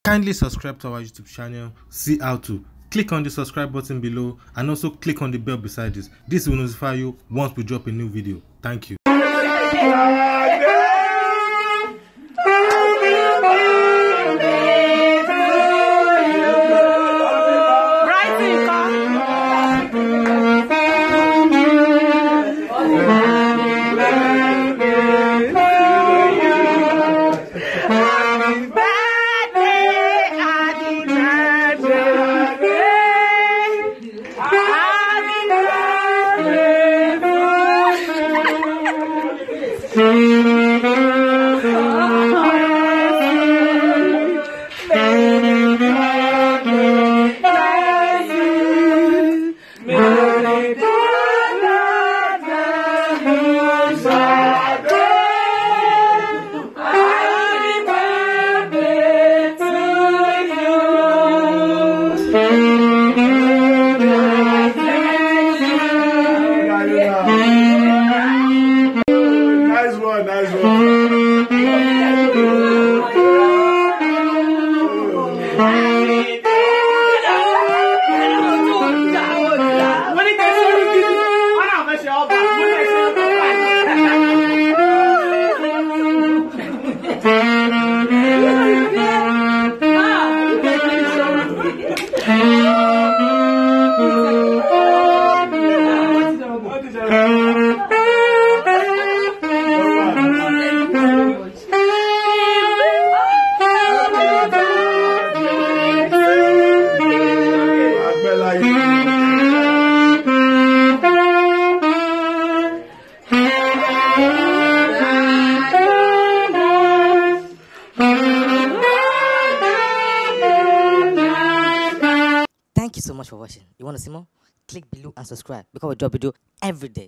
Kindly subscribe to our YouTube channel, see how to. Click on the subscribe button below and also click on the bell beside this. This will notify you once we drop a new video. Thank you. Nice one. Thank you so much for watching. You want to see more? Click below and subscribe because we drop video every day.